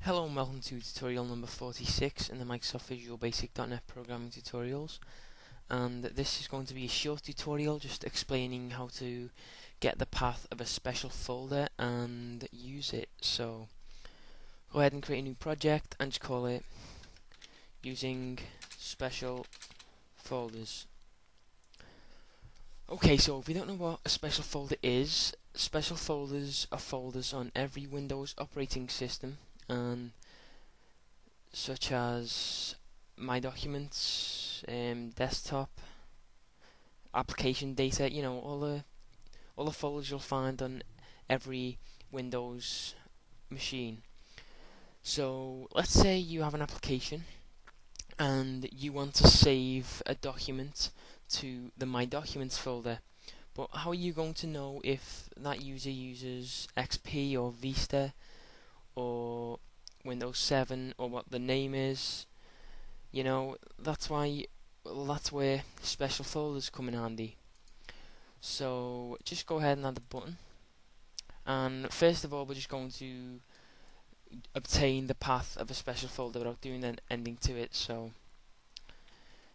Hello and welcome to tutorial number 46 in the Microsoft Visual Basic .NET Programming Tutorials, and this is going to be a short tutorial just explaining how to get the path of a special folder and use it. So go ahead and create a new project and just call it using special folders. Okay, so if you don't know what a special folder is, special folders are folders on every Windows operating system, and such as My Documents, desktop, application data, all the folders you'll find on every Windows machine. So let's say you have an application and you want to save a document to the My Documents folder. But how are you going to know if that user uses XP or Vista or Windows 7 or what the name is? That's where special folders come in handy. So just go ahead and add the button, and first of all we're just going to obtain the path of a special folder without doing an ending to it. So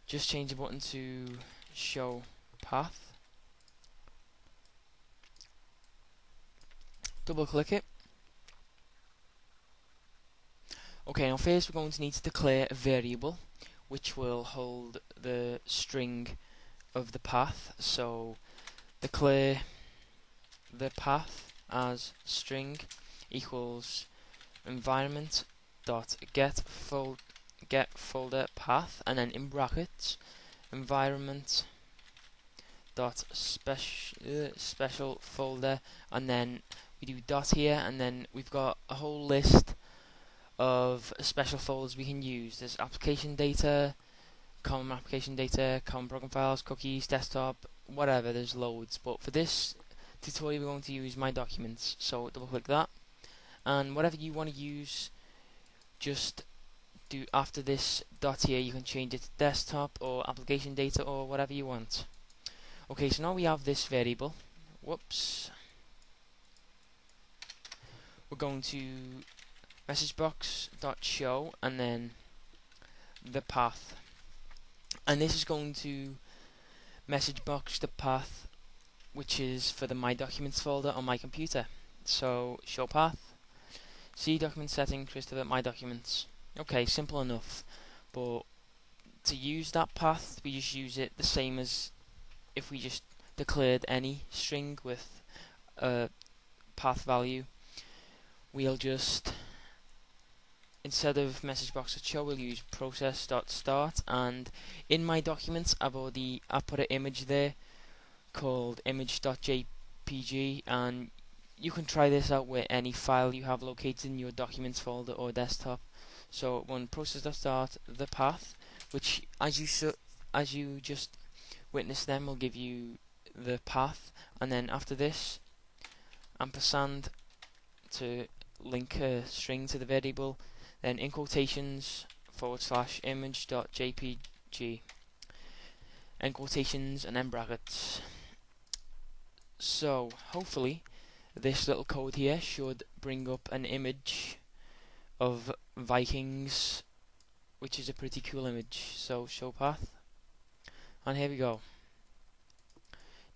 just change the button to show path, double click it. Okay, now first we're going to need to declare a variable which will hold the string of the path. So declare the path as string equals environment dot get folder path, and then in brackets environment dot special folder, and then we do dot here, and then we've got a whole list of special folders we can use. There's application data, common application data, common program files, cookies, desktop, whatever. There's loads, but for this tutorial we're going to use My Documents. So double click that, and whatever you want to use, just do after this dot here. You can change it to desktop or application data or whatever you want. Okay, so now we have this variable. Whoops. We're going to messagebox.show and then the path, and this is going to messagebox the path which is for the My Documents folder on my computer. So show path, C document setting, Christopher, My Documents. Okay, simple enough, but to use that path we just use it the same as if we just declared any string with a path value. We'll just, instead of messagebox.show, we'll use process.start, and in My Documents I put an image there called image.jpg, and you can try this out with any file you have located in your documents folder or desktop. So when process.start the path, which as you just witnessed then will give you the path, and then after this ampersand to link a string to the variable, then in quotations / image.jpg, end quotations, and then brackets. So hopefully this little code here should bring up an image of Vikings, which is a pretty cool image. So show path, and here we go.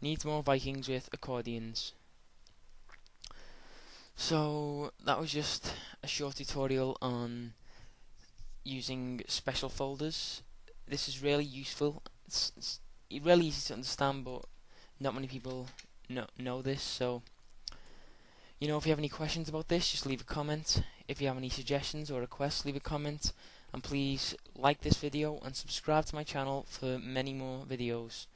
Needs more Vikings with accordions. So that was just a short tutorial on using special folders. This is really useful. It's really easy to understand, but not many people know this. So if you have any questions about this, just leave a comment. If you have any suggestions or requests, leave a comment, and please like this video and subscribe to my channel for many more videos.